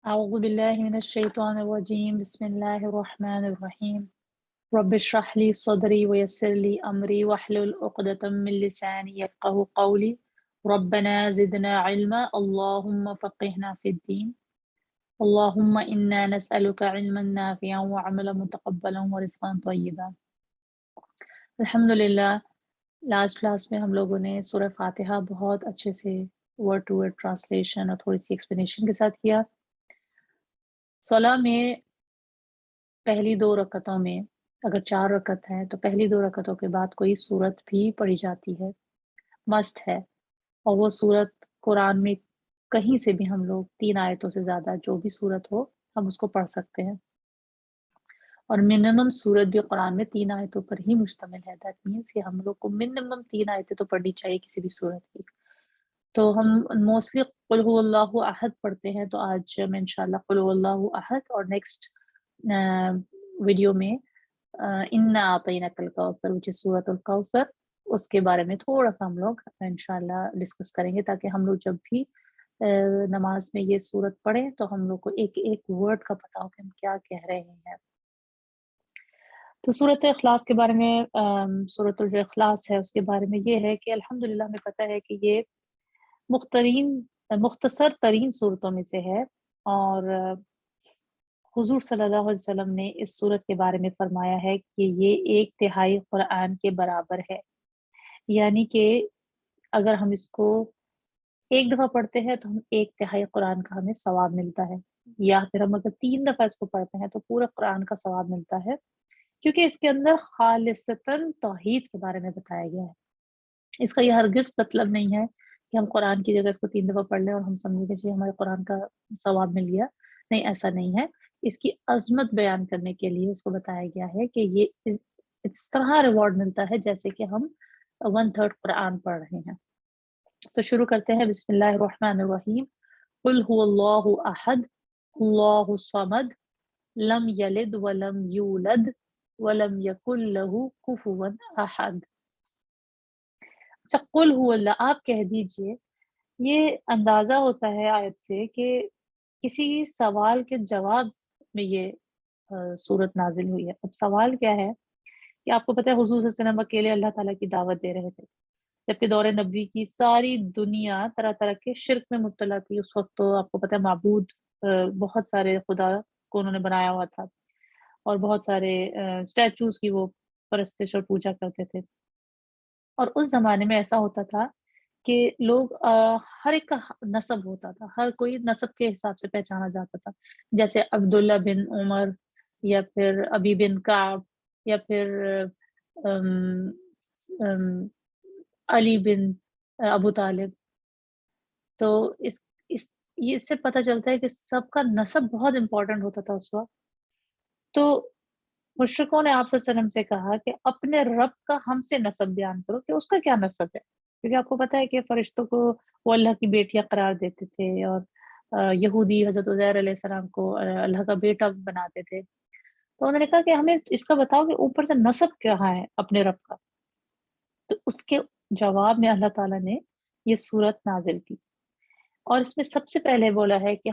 أعوذ بالله من الشيطان الرجيم بسم الله الرحمن الرحيم رب اشرح لي صدري ويسر لي أمري واحلل عقدة من لساني يفقه قولي ربنا زدنا علما اللهم فقهنا في الدين اللهم إنا نسألك علما نافعا وعملا متقبلا ورزقا طيبا अल्हम्दुलिल्लाह। लास्ट क्लास में हम लोगों ने सूरह फातिहा बहुत अच्छे से वर्ड टू वर्ड ट्रांसलेशन और थोड़ी सी एक्सप्लेनेशन के साथ किया। सलाह में पहली 2 रकअतों में अगर 4 रकअत है तो पहली 2 रकअतों के बाद कोई सूरत भी पढ़ी जाती है, मस्ट है। और वो सूरत कुरान में कहीं से भी हम लोग 3 आयतों से ज़्यादा जो भी सूरत हो, हम उसको पढ़ सकते हैं। और मिनिमम सूरत भी कुरान में 3 आयतों पर ही मुश्तमिल है। दैट मीन्स कि हम लोग को मिनिमम 3 आयतें तो पढ़नी चाहिए किसी भी सूरत की। तो हम मोस्टली कुल हुवल्लाहु अहद पढ़ते हैं, तो आज मैं इंशाल्लाह कुल हुवल्लाहु अहद और नेक्स्ट वीडियो में इन्ना आतैनाकल कौसर व्हिच इज़ सूरतुल कौसर, उसके बारे में थोड़ा-सा हम लोग इंशाल्लाह डिस्कस करेंगे, ताकि हम लोग जब भी नमाज़ में ये सूरत पढ़ें तो हम लोग को एक-एक वर्ड का पता हो कि हम क्या कह रहे हैं। तो सूरत इखलास के बारे में सूरतुल जो इखलास है उसके बारे में ये है कि अल्हम्दुलिल्लाह हमें पता है कि ये मुख्तसर तरीन सूरतों में से है। और हुज़ूर सल्लल्लाहु अलैहि वसल्लम ने इस सूरत के बारे में फ़रमाया है कि ये 1/3 कुरान के बराबर है। यानी कि अगर हम इसको एक दफ़ा पढ़ते हैं तो हम 1/3 कुरान का हमें सवाब मिलता है, या फिर हम अगर 3 दफ़ा इसको पढ़ते हैं तो पूरा कुरान का सवाब मिलता है, क्योंकि इसके अंदर खालिसतन तौहीद के बारे में बताया गया है। इसका ये हरगिज़ मतलब नहीं है कि हम कुरान की जगह इसको 3 दफ़ा पढ़ लें और हम समझें कि जी हमारे कुरान का सवाब मिल गया। नहीं, ऐसा नहीं है। इसकी अज़मत बयान करने के लिए इसको बताया गया है कि ये इस तरह रिवॉर्ड मिलता है जैसे कि हम 1/3 कुरान पढ़ रहे हैं। तो शुरू करते हैं बिस्मिल्लाहिर्रहमानिर्रहीम। कुल हुवल्लाहु अहद, अल्लाहु समद, लम यलिद व लम यूलद व लम यकुल लहू कुफुवन अहद। अच्छा, कुल हुवल्लाह आप कह दीजिए। ये अंदाज़ा होता है आयत से कि किसी सवाल के जवाब में ये सूरत नाज़िल हुई है। अब सवाल क्या है कि आपको पता है हुज़ूर सल्लल्लाहु अलैहि वसल्लम अकेले अल्लाह ताला की दावत दे रहे थे। जबकि दौरे नबी की सारी दुनिया तरह-तरह के शिर्क में मुब्तला थी। उस वक़्त तो आपको पता है माबूद बहुत सारे खुदा को उन्होंने बनाया हुआ था, और बहुत सारे स्टैच्यूज़ की वो परस्तिश और पूजा करते थे। और उस ज़माने में ऐसा होता था कि लोग हर एक का नस्ब होता था, हर कोई नस्ब के हिसाब से पहचाना जाता था। जैसे अब्दुल्ला बिन उमर, या फिर अबी बिन कअब, या फिर अम, अम, अली बिन अबू तालिब। तो इस ये इससे पता चलता है कि सबका नस्ब बहुत इम्पोर्टेंट होता था उस वक़्त। तो मुश्रिकों ने आप सल्लल्लाहु अलैहि वसल्लम से कहा कि अपने रब का हमसे नस्ब बयान करो कि उसका क्या नस्ब है? क्योंकि आपको पता है कि फरिश्तों को वो अल्लाह की बेटियाँ करार देते थे, और यहूदी हज़रत उज़ैर अलैहिस्सलाम को अल्लाह का बेटा बनाते थे। तो उन्होंने कहा कि हमें इसका बताओ कि ऊपर से नस्ब कहाँ है अपने रब का? तो उसके जवाब में अल्लाह ताला ने ये सूरत नाज़िल की। और इसमें सबसे पहले बोला है कि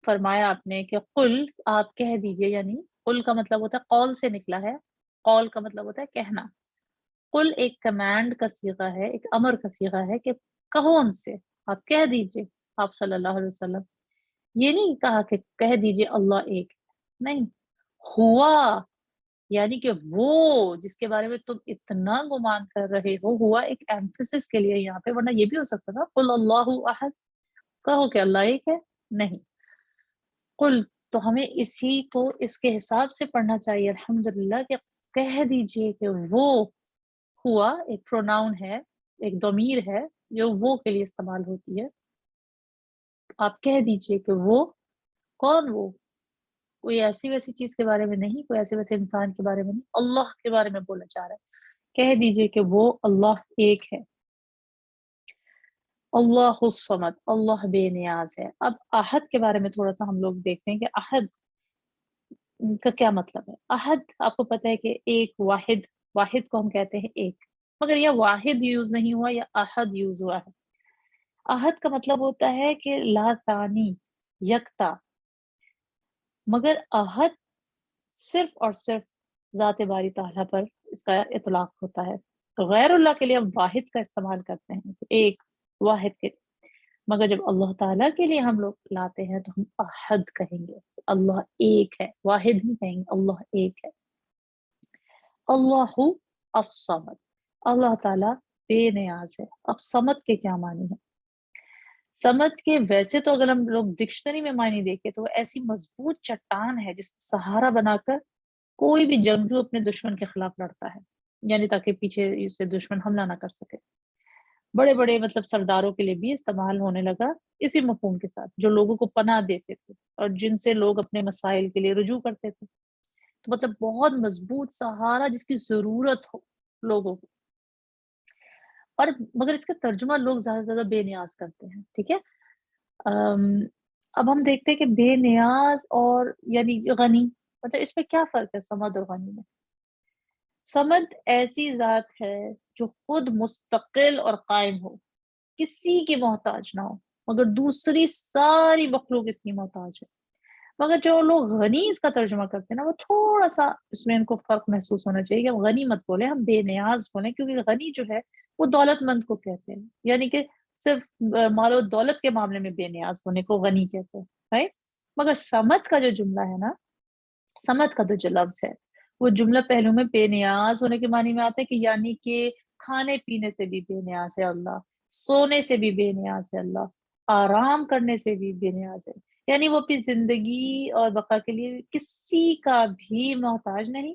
फरमाया आपने कि कुल आप कह दीजिए, यानी कुल का मतलब होता है कौल से निकला है, कौल का मतलब होता है कहना। कुल एक कमांड का सीगा है, एक अमर का सीगा है कि कहो उनसे, आप कह दीजिए, आप सल्लल्लाहु अलैहि वसल्लम। ये नहीं कहा कि कह दीजिए अल्लाह एक, नहीं, हुआ, यानी कि वो जिसके बारे में तुम इतना गुमान कर रहे हो, हुआ एक एम्फसिस के लिए यहाँ पे, वरना ये भी हो सकता था कुल अल्लाहु अहद, कहो कि अल्लाह एक है, नहीं, कुल। तो हमें इसी को इसके हिसाब से पढ़ना चाहिए अल्हम्दुलिल्लाह, कि कह दीजिए कि वो हुआ एक प्रोनाउन है, एक ज़मीर है जो वो के लिए इस्तेमाल होती है। आप कह दीजिए कि वो, कौन वो? कोई ऐसी-वैसी चीज़ के बारे में नहीं, कोई ऐसे-वैसे इंसान के बारे में नहीं, अल्लाह के बारे में बोला जा रहा है। कह दीजिए कि वो अल्लाह एक है। अल्लाहुस समद, अल्लाह बेनियाज़ है। अब अहद के बारे में थोड़ा-सा हम लोग देखते हैं कि अहद का क्या मतलब है? अहद आपको पता है कि एक वाहिद, वाहिद को हम कहते हैं एक, मगर यहाँ वाहिद यूज़ नहीं हुआ, या अहद यूज़ हुआ है। अहद का मतलब होता है कि लासानी, यकता, مگر احد صرف اور صرف ذات باری تعالیٰ پر اس کا اطلاق ہوتا ہے. تو غیر اللہ کے لیے ہم واحد کا استعمال کرتے ہیں، تو ایک واحد کے، مگر جب اللہ تعالیٰ کے لیے ہم لوگ لاتے ہیں تو ہم احد کہیں گے. اللہ ایک ہے، واحد نہیں کہیں گے، اللہ ایک ہے. اللہ الصمد، اللہ تعالیٰ بے نیاز ہے. اب صمد کے کیا معنی ہے؟ صمد کے ویسے تو اگر ہم لوگ ڈکشنری میں معنی دیکھیں تو وہ ایسی مضبوط چٹان ہے جس کو سہارا بنا کر کوئی بھی جنگجو اپنے دشمن کے خلاف لڑتا ہے، یعنی تاکہ پیچھے سے دشمن حملہ نہ کر سکے. بڑے بڑے مطلب سرداروں کے لیے بھی استعمال ہونے لگا اسی مفہوم کے ساتھ، جو لوگوں کو پناہ دیتے تھے اور جن سے لوگ اپنے مسائل کے لیے رجوع کرتے تھے. تو مطلب بہت مضبوط سہارا جس کی ضرورت ہو لوگوں کو. اور مگر اس کا ترجمہ لوگ زیادہ سے زیادہ بے نیاز کرتے ہیں. ٹھیک ہے، اب ہم دیکھتے ہیں کہ بے نیاز اور یعنی غنی، مطلب اس میں کیا فرق ہے صمد اور غنی میں؟ صمد ایسی ذات ہے جو خود مستقل اور قائم ہو، کسی کی محتاج نہ ہو، مگر دوسری ساری مخلوق اس کی محتاج ہے. مگر جو لوگ غنی اس کا ترجمہ کرتے ہیں نا، وہ تھوڑا سا اس میں ان کو فرق محسوس ہونا چاہیے کہ ہم غنی مت بولیں، ہم بے نیاز بولیں، کیونکہ غنی جو ہے وہ دولت مند کو کہتے ہیں، یعنی کہ صرف مال و دولت کے معاملے میں بے نیاز ہونے کو غنی کہتے ہیں، right؟ مگر صمد کا جو جملہ ہے نا، صمد کا تو جو لفظ ہے وہ جملہ پہلو میں بے نیاز ہونے کے معنی میں آتا ہے، کہ یعنی کہ کھانے پینے سے بھی بے نیاز ہے اللہ، سونے سے بھی بے نیاز ہے اللہ، آرام کرنے سے بھی بے نیاز ہے. یعنی وہ اپنی زندگی اور بقا کے لیے کسی کا بھی محتاج نہیں،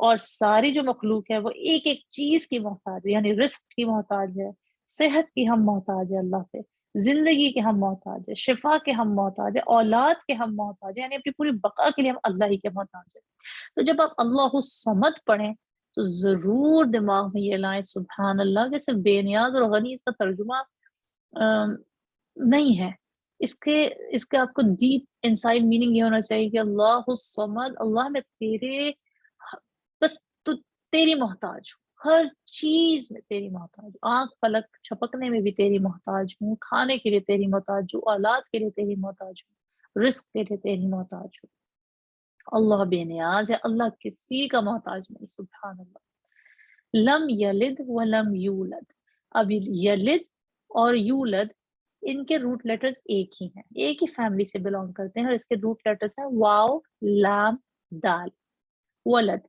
اور ساری جو مخلوق ہے وہ ایک ایک چیز کی محتاج ہے، یعنی رزق کی محتاج ہے، صحت کی ہم محتاج ہے اللہ پہ، زندگی کے ہم محتاج ہے، شفا کے ہم محتاج ہے، اولاد کے ہم محتاج ہے، یعنی اپنی پوری بقا کے لیے ہم اللہ ہی کے محتاج ہے. تو جب آپ اللہ الصمد پڑھیں تو ضرور دماغ میں یہ لائیں سبحان اللہ، کہ صرف بے نیاز اور غنی اس کا ترجمہ نہیں ہے. اس کے آپ کو ڈیپ انسائڈ میننگ یہ ہونا چاہیے کہ اللہ الصمد، اللہ میں تیرے بس تو تیری محتاج ہوں، ہر چیز میں تیری محتاج ہوں، آنکھ پلک چھپکنے میں بھی تیری محتاج ہوں، کھانے کے لیے تیری محتاج ہوں، اولاد کے لیے تیری محتاج ہوں، رزق کے لیے تیری محتاج ہوں. اللہ بے نیاز ہے، اللہ کسی کا محتاج نہیں. سبحان اللہ. لم یلد ولم یولد. اب یلد اور یولد ان کے روٹ لیٹرز ایک ہی ہیں، ایک ہی فیملی سے بلونگ کرتے ہیں، اور اس کے روٹ لیٹرز ہیں واو لام دال. ولد،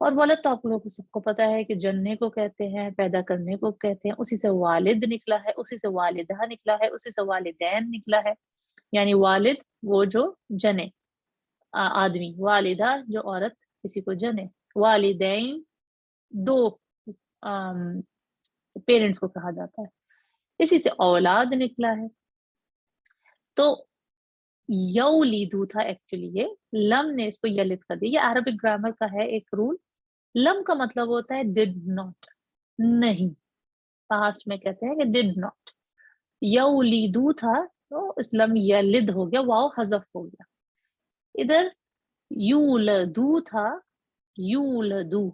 اور ولد تو آپ لوگوں کو سب کو پتا ہے کہ جننے کو کہتے ہیں، پیدا کرنے کو کہتے ہیں، اسی سے والد نکلا ہے، اسی سے والدہ نکلا ہے، اسی سے والدین نکلا ہے. یعنی والد وہ جو جنے آدمی، والدہ جو عورت کسی کو جنے، والدین دو پیرنٹس کو کہا جاتا ہے، اسی سے اولاد نکلا ہے. تو یولیدو تھا ایکچولی، یہ لم نے اس کو یلد کر دیا. یہ عربک گرامر کا ہے ایک رول. لم کا مطلب ہوتا ہے ڈڈ ناٹ، نہیں، پاسٹ میں کہتے ہیں کہ ڈڈ ناٹ. یولیدو تھا تو اس لم یلد ہو گیا، واو حذف ہو گیا. ادھر یولدو تھا، یولدو،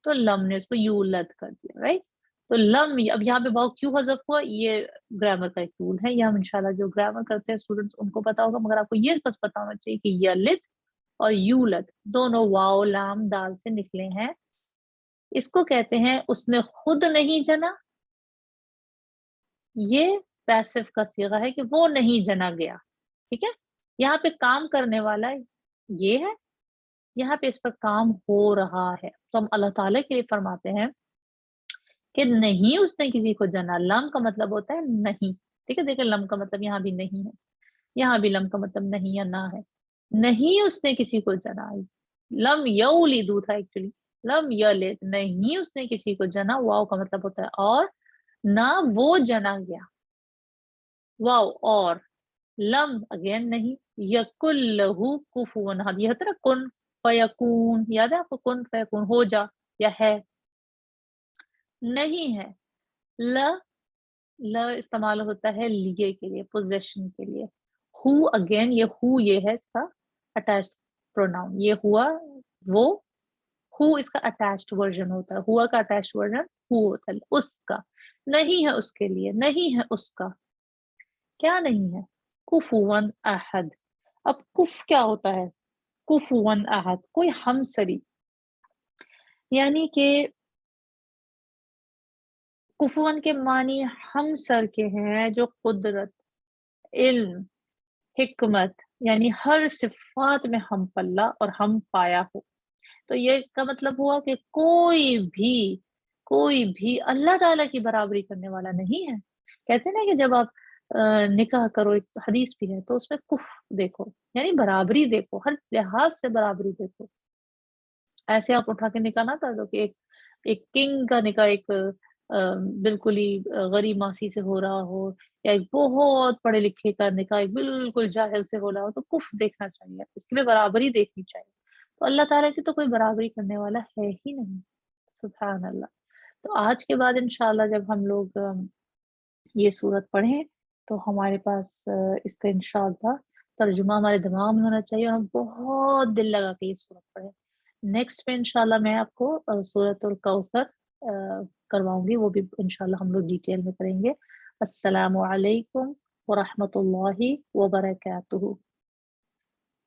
تو لم نے اس کو یولد کر دیا، رائٹ. تو لم، اب یہاں پہ واو کیوں حذف ہوا، یہ گرامر کا ایک رول ہے، یہ ہم انشاءاللہ جو گرامر کرتے ہیں اسٹوڈنٹس ان کو پتا ہوگا، مگر آپ کو یہ بس پتا ہونا چاہیے کہ یلد اور یولد دونوں واو لام دال سے نکلے ہیں. اس کو کہتے ہیں اس نے خود نہیں جنا، یہ پیسو کا صیغہ ہے کہ وہ نہیں جنا گیا. ٹھیک ہے، یہاں پہ کام کرنے والا یہ ہے، یہاں پہ اس پر کام ہو رہا ہے. تو ہم اللہ تعالیٰ کے لیے فرماتے ہیں کہ نہیں اس نے کسی کو جنا. لم کا مطلب ہوتا ہے نہیں. ٹھیک ہے، دیکھیں لم کا مطلب یہاں بھی نہیں ہے، یہاں بھی لم کا مطلب نہیں یا نہ ہے. نہیں اس نے کسی کو جنا. لم یولیدو تھا ایکچولی، لم یلد، نہیں اس نے کسی کو جنا. واو کا مطلب ہوتا ہے اور، نہ وہ جنا گیا. واو اور، لم اگین نہیں، یکل لہو کفون احد، یہ ہوتا ہے نا کن فیکون، یاد ہے آپ کو کن فیکون، ہو جا یا ہے، نہیں ہے. ل استعمال ہوتا ہے لیے کے لیے، پوزیشن کے لیے. ہو اگین، یہ ہو یہ ہے اس کا اٹیچڈ پروناؤن، یہ ہوا وہ، ہو اس کا اٹیچڈ ورژن ہوتا ہے، ہوا کا اٹیچڈ ورژن ہو ہوتا ہے، اس کا. نہیں ہے اس کے لیے، نہیں ہے اس کا، کیا نہیں ہے، کفون احد. अब कुफ क्या होता है? कुफुवन अहद, कोई हमसरी, यानी कि कुफुवन के मानी हमसर के हैं जो कुदरत, इल्म, हिकमत, यानी हर सिफ़ात में हम पल्ला और हम पाया हो। तो ये का मतलब हुआ कि कोई भी अल्लाह ताला की बराबरी करने वाला नहीं है। कहते हैं ना कि जब आप निकाह करो, एक हदीस भी है, तो उसमें कुफ़ देखो, यानी बराबरी देखो, हर लिहाज़ से बराबरी देखो। ऐसे आप उठा के निकाह ना कर दो कि एक एक किंग का निकाह एक बिल्कुल ही गरीब मासी से हो रहा हो, या एक बहुत पढ़े लिखे का निकाह एक बिल्कुल जाहिल से हो रहा हो, तो कुफ़ देखना चाहिए, इसमें बराबरी देखनी चाहिए। तो अल्लाह ताला की तो कोई बराबरी करने वाला है ही नहीं। सुभान अल्लाह। तो आज के बाद इंशाअल्लाह जब हम लोग ये सूरत पढ़ें, तो हमारे पास इसका इंशाअल्लाह तर्जुमा हमारे दिमाग में होना चाहिए और हम बहुत दिल लगा के ये सूरत पढ़ें। नेक्स्ट में इंशाअल्लाह मैं आपको सूरतुल कौसर करवाऊँगी, वो भी इंशाअल्लाह हम लोग डिटेल में करेंगे। अस्सलामु अलैकुम व रहमतुल्लाहि व बरकातुहू।